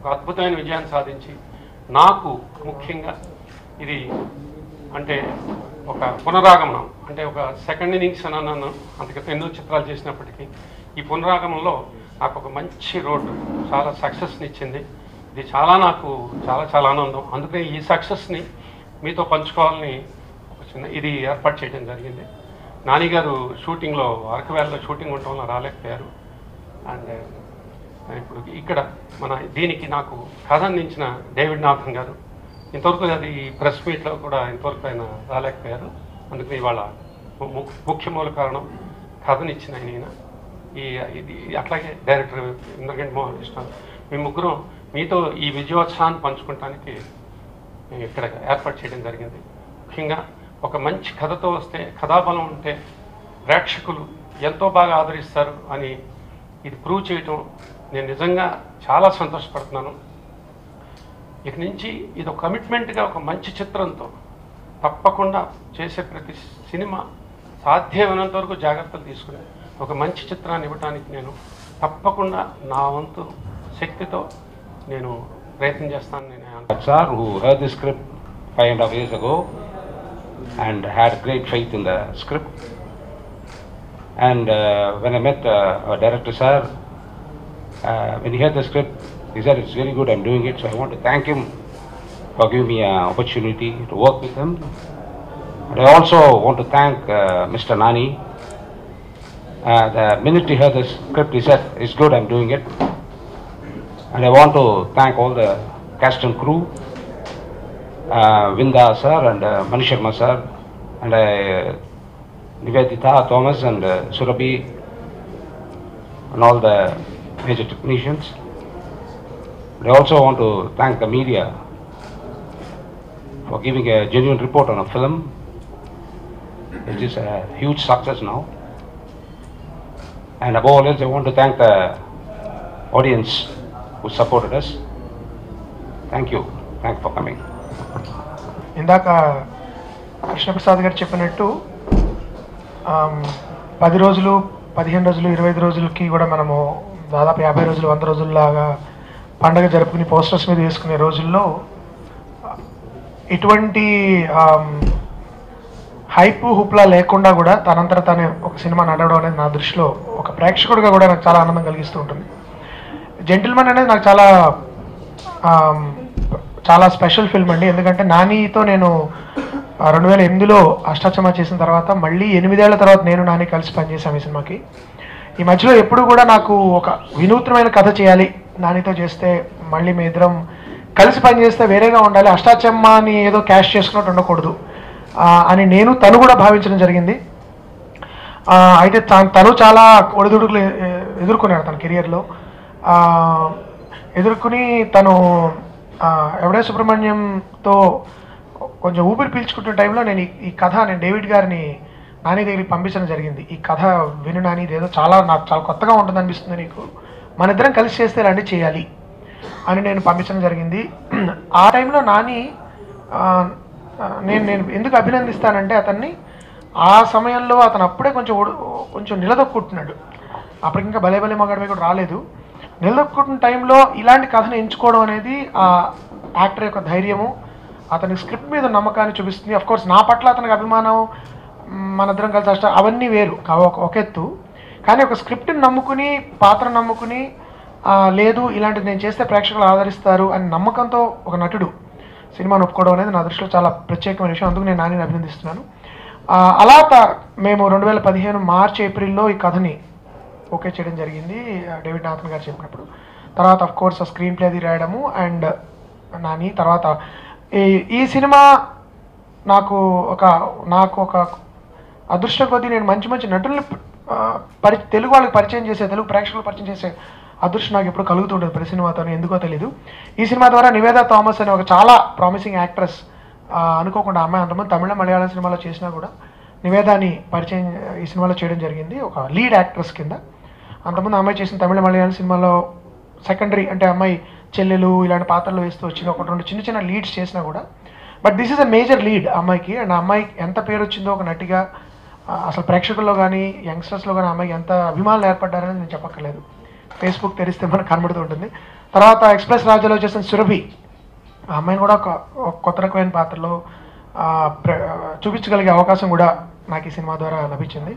ఒక అద్భుతమైన విజయాన్ని సాధించి నాకు ముఖ్యంగా ఇది అంటే ఒక పునరాగమనం, అంటే ఒక సెకండ్ ఇన్నింగ్స్ అని అన్నాను. అందుకే ఎన్నో చిత్రాలు చేసినప్పటికీ ఈ పునరాగమనంలో నాకు ఒక మంచి రోడ్డు చాలా సక్సెస్ని ఇచ్చింది. ఇది నాకు చాలా ఆనందం. అందుకే ఈ సక్సెస్ని మీతో పంచుకోవాలని ఒక చిన్న ఇది ఏర్పాటు చేయడం జరిగింది. నాని గారు షూటింగ్లో అరకువేళలో షూటింగ్ ఉండటం వల్ల రాలేకపోయారు. అండ్ ఇప్పుడు ఇక్కడ మన దీనికి నాకు కథ అందించిన డేవిడ్ నాథన్ గారు ఇంతవరకు అది ప్రెస్ మీట్లో కూడా ఇంతవరకు ఆయన రాలేకపోయారు. అందుకని ఇవాళ ముఖ్య మూల కారణం కథనిచ్చిన ఆయన ఇది అట్లాగే డైరెక్టర్ ఇంద్రగంటి మోహన్ కృష్ణ, మీ ముగ్గురం మీతో ఈ విజయోత్సవాన్ని పంచుకోవటానికి ఇక్కడ ఏర్పాటు చేయడం జరిగింది. ముఖ్యంగా ఒక మంచి కథతో వస్తే, కథాబలం ఉంటే ప్రేక్షకులు ఎంతో బాగా ఆదరిస్తారు అని ఇది ప్రూవ్ చేయటం నేను నిజంగా చాలా సంతోషపడుతున్నాను. ఇక నుంచి ఇది ఒక కమిట్మెంట్గా ఒక మంచి చిత్రంతో తప్పకుండా చేసే ప్రతి సినిమా సాధ్యమైనంత వరకు జాగ్రత్తలు తీసుకుని ఒక మంచి చిత్రాన్ని ఇవ్వడానికి నేను తప్పకుండా నా వంతు శక్తితో నేను ప్రయత్నం చేస్తాను. Sir, who heard the script 5.5 years ago and had great faith in the script. And when I met our director, sir, when he heard the script, he said it's very good, I'm doing it. So I want to thank him for giving me an opportunity to work with him. And I also want to thank Mr. Nani. The minute he heard the script, he said, it's good, I'm doing it. And I want to thank all the cast and crew, Vinda sir and Mani Sharma sir, and Nivedita, Thomas and Surabhi, and all the major technicians. And I also want to thank the media for giving a genuine report on a film. It is a huge success now. And above all else, I want to thank the audience who supported us. Thank you. Thanks for coming. ఇందాక కృష్ణప్రసాద్ గారు చెప్పినట్టు 10 రోజులు 15 రోజులు 25 రోజులకి కూడా మనము దాదాపు 50 రోజులు 100 రోజుల్లాగా పండగ జరుపుకుని పోస్టర్స్ మీద వేసుకునే రోజుల్లో ఇటువంటి హైప్ హుప్లా లేకుండా కూడా తనంతట తానే ఒక సినిమా నడవడం అనేది నా దృష్టిలో ఒక ప్రేక్షకుడిగా కూడా నాకు చాలా ఆనందం కలిగిస్తూ ఉంటుంది. జెంటిల్మెన్ అనేది నాకు చాలా స్పెషల్ ఫిల్మ్ అండి. ఎందుకంటే నానితో నేను 2008లో అష్టాచమ్మా చేసిన తర్వాత మళ్ళీ 8 ఏళ్ల తర్వాత నేను నాని కలిసి పనిచేసాము ఈ సినిమాకి. ఈ మధ్యలో ఎప్పుడు కూడా నాకు ఒక వినూత్నమైన కథ చేయాలి, నానితో చేస్తే మళ్ళీ మీ ఇద్దరం కలిసి పనిచేస్తే వేరేగా ఉండాలి, అష్టాచమ్మాని ఏదో క్యాష్ చేసుకున్నట్టు ఉండకూడదు అని తను కూడా భావించడం జరిగింది. అయితే తను చాలా ఒడిదుడుకులు ఎదుర్కొన్నాడు తన కెరియర్లో. ఎదుర్కొని తను ఎవడే సుబ్రహ్మణ్యంతో కొంచెం ఊపిరి పీల్చుకుంటున్న టైంలో నేను డేవిడ్ గారిని నాని దగ్గరికి పంపించడం జరిగింది. ఈ కథ విను నాని, ఇదేదో నాకు చాలా కొత్తగా ఉంటుంది అనిపిస్తుంది, నీకు మన ఇద్దరం కలిసి చేస్తే రండి చేయాలి అని నేను పంపించడం జరిగింది. ఆ టైంలో నాని నేను ఎందుకు అభినందిస్తానంటే అతన్ని ఆ సమయంలో అతను అప్పుడే కొంచెం నిలదొక్కుంటున్నాడు. అప్పటికి ఇంకా భలే మగాడిపై కూడా రాలేదు. నిలదొక్కుంటున్న టైంలో ఇలాంటి కథను ఎంచుకోవడం అనేది ఆ యాక్టర్ యొక్క ధైర్యము, అతని స్క్రిప్ట్ మీద నమ్మకాన్ని చూపిస్తుంది. అఫ్కోర్స్ నా పట్ల అతనికి అభిమానం, మనిద్దరం కలిసి అవన్నీ వేరు ఒక ఎత్తు. కానీ ఒక స్క్రిప్ట్ని నమ్ముకుని, పాత్రను నమ్ముకుని, లేదు ఇలాంటిది నేను చేస్తే ప్రేక్షకులు ఆదరిస్తారు అని నమ్మకంతో ఒక నటుడు సినిమాను ఒప్పుకోవడం అనేది నా దృష్టిలో చాలా ప్రత్యేకమైన విషయం. అందుకు నేను నానిని అభినందిస్తున్నాను. అలా మేము 2015 మార్చ్ ఏప్రిల్లో ఈ కథని ఓకే చేయడం జరిగింది డేవిడ్ నాథన్ గారు చెప్పినప్పుడు. తర్వాత అఫ్కోర్స్ ఆ స్క్రీన్ ప్లే అది రాయడము అండ్ నాని. తర్వాత ఈ సినిమా నాకు ఒక అదృష్టం కొద్దీ నేను మంచి నటుల్ని తెలుగు వాళ్ళకి పరిచయం చేసే, తెలుగు ప్రేక్షకులు పరిచయం చేసే అదృష్టం నాకు ఎప్పుడు కలుగుతూ ఉంటుంది ప్రతి సినిమాతో, ఎందుకో తెలీదు. ఈ సినిమా ద్వారా నివేదా థామస్ అనే ఒక చాలా ప్రామిసింగ్ యాక్ట్రెస్, అనుకోకుండా అమ్మాయి అంతమంది తమిళ మలయాళం సినిమాలో చేసినా కూడా నివేదాని పరిచయం ఈ సినిమాలో చేయడం జరిగింది ఒక లీడ్ యాక్ట్రెస్ కింద. అంతకుముందు అమ్మాయి చేసిన తమిళ మలయాళం సినిమాలో సెకండరీ అంటే అమ్మాయి చెల్లెలు ఇలాంటి పాత్రలు వేస్తూ వచ్చిన 1-2 చిన్న లీడ్స్ చేసినా కూడా, but this is a major lead అమ్మాయికి. అండ్ ఆ అమ్మాయికి ఎంత పేరు వచ్చిందో ఒక నటిగా, అసలు ప్రేక్షకుల్లో కానీ యంగ్స్టర్స్లో కానీ అమ్మాయికి ఎంత అభిమానులు ఏర్పడ్డారని నేను చెప్పక్కర్లేదు. ఫేస్బుక్ తెరిస్తే మనకు కనబడుతూ ఉంటుంది. తర్వాత ఎక్స్ప్రెస్ రాజాలో చేసిన సురభి, ఆ అమ్మాయిని కూడా ఒక కొత్త రకమైన పాత్రలో చూపించగలిగే అవకాశం కూడా నాకు ఈ సినిమా ద్వారా లభించింది.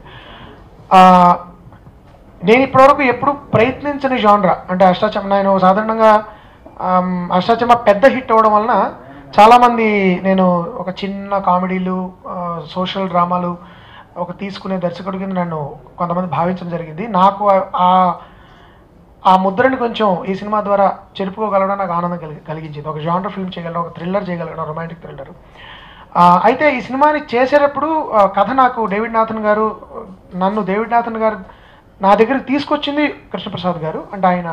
నేను ఇప్పటివరకు ఎప్పుడు ప్రయత్నించని జానరా అంటే అష్టాచమ్మ. నేను సాధారణంగా అష్టాచమ్మ పెద్ద హిట్ అవ్వడం వలన చాలామంది నేను ఒక చిన్న కామెడీలు, సోషల్ డ్రామాలు ఒక తీసుకునే దర్శకుడి కింద నన్ను కొంతమంది భావించడం జరిగింది. నాకు ఆ ముద్రని కొంచెం ఈ సినిమా ద్వారా చెరుపుకోగలగడం నాకు ఆనందం కలిగించింది. ఒక జానర్ ఫిల్మ్ చేయగలడం, ఒక థ్రిల్లర్ చేయగలగడం, రొమాంటిక్ థ్రిల్లర్. అయితే ఈ సినిమాని చేసేటప్పుడు కథ నాకు నన్ను డేవిడ్ నాథన్ గారు నా దగ్గరికి తీసుకొచ్చింది కృష్ణప్రసాద్ గారు. అంటే ఆయన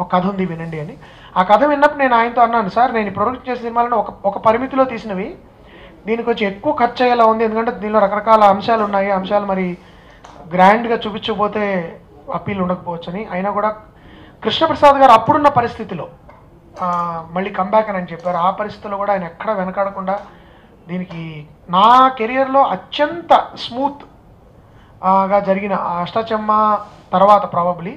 ఒక కథ ఉంది వినండి అని. ఆ కథ విన్నప్పుడు నేను ఆయనతో అన్నాను, సార్ నేను ప్రొడక్ట్ చేసే సినిమాలను ఒక పరిమితిలో తీసినవి, దీనికి కొంచెం ఎక్కువ ఖర్చు అయ్యేలా ఉంది, ఎందుకంటే దీనిలో రకరకాల అంశాలు ఉన్నాయి, అంశాలు మరి గ్రాండ్గా చూపించకపోతే అప్పీల్ ఉండకపోవచ్చు అని. అయినా కూడా కృష్ణప్రసాద్ గారు అప్పుడున్న పరిస్థితిలో మళ్ళీ కంబ్యాక్ అని చెప్పారు. ఆ పరిస్థితిలో కూడా ఆయన ఎక్కడ వెనకాడకుండా దీనికి నా కెరియర్లో అత్యంత స్మూత్గా జరిగిన అష్టాచమ్మ తర్వాత ప్రాబబ్లీ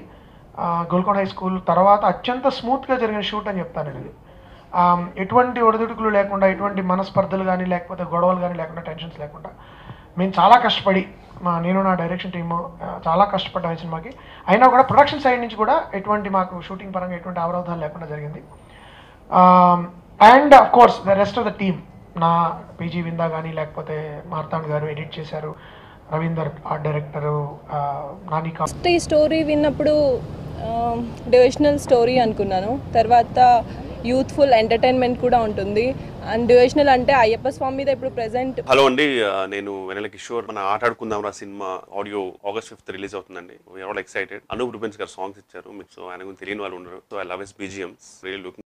గోల్కొండ హై స్కూల్ తర్వాత అత్యంత స్మూత్గా జరిగిన షూట్ అని చెప్తాను ఇది. ఎటువంటి ఒడిదుడుకులు లేకుండా, ఎటువంటి మనస్పర్ధలు కానీ లేకపోతే గొడవలు కానీ లేకుండా, టెన్షన్స్ లేకుండా మేము చాలా కష్టపడి నేను నా డైరెక్షన్ టీము చాలా కష్టపడ్డాం ఈ సినిమాకి. అయినా కూడా ప్రొడక్షన్ సైడ్ నుంచి కూడా ఎటువంటి మాకు షూటింగ్ పరంగా ఎటువంటి అవరోధాలు లేకుండా జరిగింది. And of course the rest of the team, నా పీజీ విందా కానీ లేకపోతే మార్తాండ్ గారు ఎడిట్ చేశారు, రవీందర్ ఆర్ట్ డైరెక్టరు, నానికా. ఈ స్టోరీ విన్నప్పుడు డివిజనల్ స్టోరీ అనుకున్నాను. తర్వాత యూత్ఫుల్ ఎంటర్టైన్మెంట్ కూడా ఉంటుంది. అండ్ డివిజనల్ అంటే అయ్యప్ప స్వామి మీద ఇప్పుడు ప్రెసెంట్. హలో అండి, నేను వెన్నెల కిషోర్. మన ఆటాడుకుందాం రా cinema audio August 5th release అవుతుందండి. We all excited. Anoop Rubens garu songs ఇచ్చారు మీకు, సో ఆయన గురించి తెలియని వాళ్ళు ఉండరు. So I love his BGMs, really looking